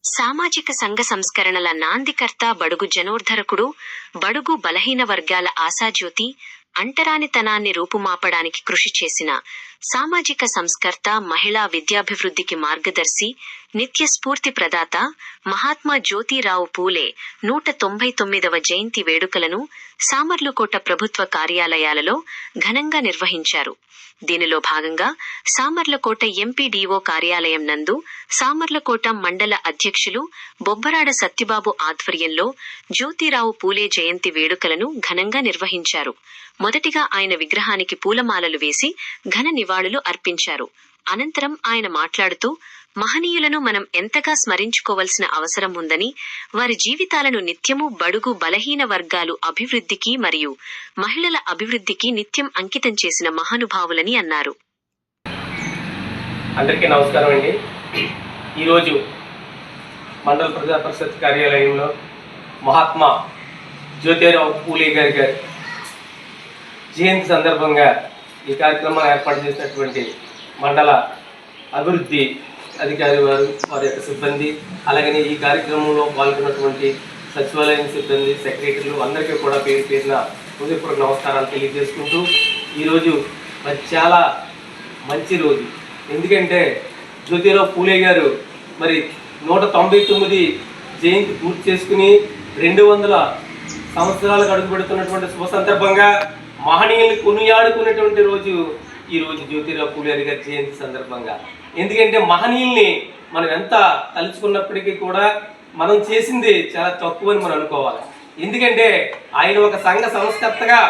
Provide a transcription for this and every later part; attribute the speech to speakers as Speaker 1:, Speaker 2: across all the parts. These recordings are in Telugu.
Speaker 1: సామాజిక సంఘ సంస్కరణల నాందికర్త బడుగు జనోద్ధరకుడు, బడుగు బలహీన వర్గాల ఆశాజ్యోతి, అంటరానితనాన్ని రూపుమాపడానికి కృషి చేసిన సామాజిక సంస్కర్త, మహిళా విద్యాభివృద్ధికి మార్గదర్శి, నిత్య స్ఫూర్తి ప్రదాత మహాత్మా జ్యోతిరావు పూలే 199వ జయంతి వేడుకలను సామర్లకోట ప్రభుత్వ కార్యాలయాలలో ఘనంగా నిర్వహించారు. దీనిలో భాగంగా సామర్లకోట ఎంపీడీఓ కార్యాలయం నందు సామర్లకోట మండల అధ్యక్షులు బొబ్బరాడ సత్యబాబు ఆధ్వర్యంలో జ్యోతిరావు పూలే జయంతి వేడుకలను ఘనంగా నిర్వహించారు. మొదటిగా ఆయన విగ్రహానికి పూలమాలలు వేసి ఘన నివాళులు అర్పించారు. అనంతరం ఆయన మాట్లాడుతూ, మహనీయులను మనం ఎంతగా స్మరించుకోవలసిన అవసరం ఉందని, వారి జీవితాలను నిత్యము బడుగు బలహీన వర్గాలు అభివృద్ధికి మరియు మహిళల అభివృద్ధికి నిత్యం అంకితం చేసిన మహానుభావులని అన్నారు.
Speaker 2: అందరికీ నమస్కారం అండి. ఈరోజు మండల ప్రజా పరిషత్ కార్యాలయంలో మహాత్మా జ్యోతిరావు పూలే గారి జయంతి సందర్భంగా ఈ కార్యక్రమాన్ని ఏర్పాటు చేసినటువంటి మండల అభివృద్ధి అధికారి వారి యొక్క సిబ్బంది, అలాగనే ఈ కార్యక్రమంలో పాల్గొన్నటువంటి సచివాలయం సిబ్బంది, సెక్రటరీలు అందరికీ కూడా పేరు పేరున హృదయపూర్వక నమస్కారాలు తెలియజేసుకుంటూ, ఈరోజు మరి చాలా మంచి రోజు. ఎందుకంటే జ్యోతిరావు పూలే గారు మరి 199 జయంతి పూర్తి చేసుకుని 200 సంవత్సరాలకు అడుగు పెడుతున్నటువంటి శుభ సందర్భంగా మహనీయుల్ని కొనియాడుకున్నటువంటి రోజు ఈ రోజు జ్యోతిరావు పూలే గారి జయంతి సందర్భంగా. ఎందుకంటే మహనీయుల్ని మనం ఎంత తలుచుకున్నప్పటికీ కూడా మనం చేసింది చాలా తక్కువ అని మనం అనుకోవాలి. ఎందుకంటే ఆయన ఒక సంఘ సంస్కర్తగా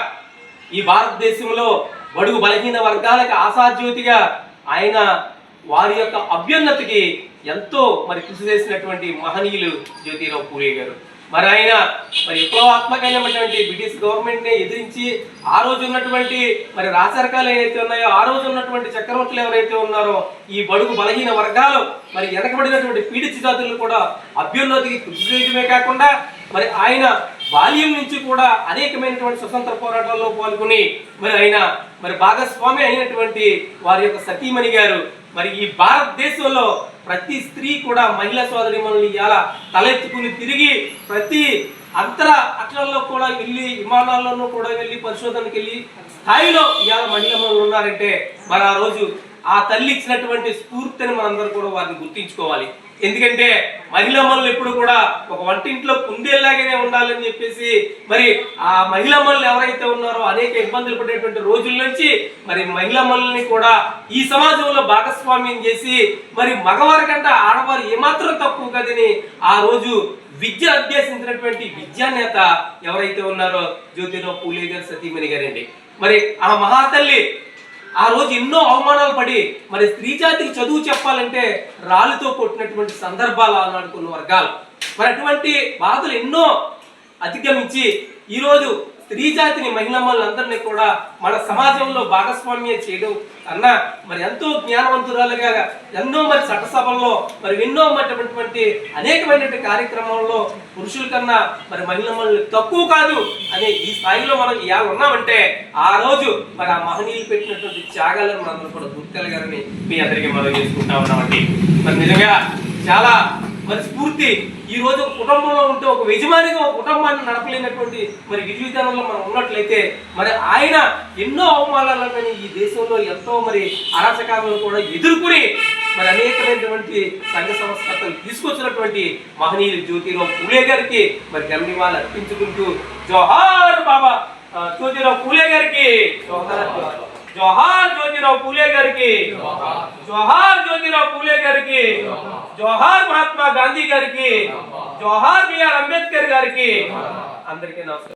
Speaker 2: ఈ భారతదేశంలో బడుగు బలహీన వర్గాలకు ఆశాజ్యోతిగా ఆయన వారి యొక్క అభ్యున్నతికి ఎంతో మరి కృషి చేసినటువంటి మహనీయులు జ్యోతిరావు పూలే గారు. మరి ఆయన మరి విప్లవాత్మకమైనటువంటి బ్రిటిష్ గవర్నమెంట్ని ఎదిరించి ఆ రోజు ఉన్నటువంటి మరి రాచరికాలు ఏవైతే ఉన్నాయో, ఆ రోజు ఉన్నటువంటి చక్రవర్తులు ఎవరైతే ఉన్నారో, ఈ బడుగు బలహీన వర్గాలు మరి వెనకబడినటువంటి పీడిత జాతులను కూడా అభ్యున్నతికి కృషి చేయడమే కాకుండా మరి ఆయన బాల్యం నుంచి కూడా అనేకమైనటువంటి స్వతంత్ర పోరాటాల్లో పాల్గొని మరి ఆయన మరి భాగస్వామి అయినటువంటి వారి యొక్క సతీమణి గారు మరి ఈ భారతదేశంలో ప్రతి స్త్రీ కూడా మహిళా సోదరిమణులు ఇలా తలెత్తుకుని తిరిగి ప్రతి అంతర అక్షరాల్లో కూడా వెళ్ళి, విమానాల్లోనూ కూడా వెళ్ళి, పరిశోధనకి వెళ్ళి స్థాయిలో ఇవాళ మహిళలు ఉన్నారంటే మరి ఆ రోజు ఆ తల్లి ఇచ్చినటువంటి స్ఫూర్తిని మనందరూ కూడా వారిని గుర్తించుకోవాలి. ఎందుకంటే మహిళమ్మలు ఎప్పుడు కూడా ఒక వంటింట్లో కుందేలాగానే ఉండాలని చెప్పేసి మరి ఆ మహిళమ్మలు ఎవరైతే ఉన్నారో అనేక ఇబ్బందులు పడేటువంటి రోజుల నుంచి మరి మహిళమ్మల్ని కూడా ఈ సమాజంలో భాగస్వామ్యం చేసి మరి మగవారి కంటే ఆడవారు ఏమాత్రం తక్కువ కదని ఆ రోజు విద్య అభ్యసించినటువంటి విద్యానేత ఎవరైతే ఉన్నారో జ్యోతిరావు పూలే గారు సతీమణి గారండి. మరి ఆ మహాతల్లి ఆ రోజు ఎన్నో అవమానాలు పడి మరి స్త్రీ జాతికి చదువు చెప్పాలంటే రాళ్ళతో కొట్టినటువంటి సందర్భాలు ఆనాడు కొన్ని వర్గాలు. మరి అటువంటి బాధలు ఎన్నో అధిగమించి ఈరోజు స్త్రీ జాతిని, మహిళమ్మలందరినీ కూడా మన సమాజంలో భాగస్వామ్యం చేయడం కన్నా మరి ఎంతో జ్ఞానవంతురాలుగా ఎన్నో మరి చట్టసభల్లో మరి ఎన్నో అటువంటి అనేకమైనటువంటి కార్యక్రమాల్లో పురుషుల కన్నా మరి మహిళమ్మలు తక్కువ కాదు అనే ఈ స్థాయిలో మనం ఇలా ఉన్నామంటే ఆ రోజు మరి ఆ మహనీయులు పెట్టినటువంటి త్యాగాలను మనందరూ కూడా గుర్తెలగాలని మీ అందరికీ మనం చేసుకుంటా ఉన్నామండి. మరి నిజంగా చాలా మరి స్ఫూర్తి. ఈ రోజు కుటుంబంలో ఉంటే ఒక యజమానిగా ఒక కుటుంబాన్ని నడపలేనటువంటి మరి విధివిధానంలో మనం ఉన్నట్లయితే మరి ఆయన ఎన్నో అవమానాలను ఈ దేశంలో ఎంతో మరి అరాచకాలను కూడా ఎదుర్కొని మరి అనేకమైనటువంటి సంఘ సంస్కర్తలు తీసుకొచ్చినటువంటి మహనీయులు జ్యోతిరావు పూలే గారికి మరి ధన్యవాదాలు అర్పించుకుంటూ జోహార్ బాబా జ్యోతిరావు పూలే గారికి, జోహార్ జ్యోతిరావు పూలే గారికి, జోహార్ జ్యోతిరావు పూలే గారికి, జోహార్ మహాత్మా గాంధీ గారికి, జోహార్ బిఆర్ అంబేద్కర్ గారికి. అందరికీ నమస్కారం.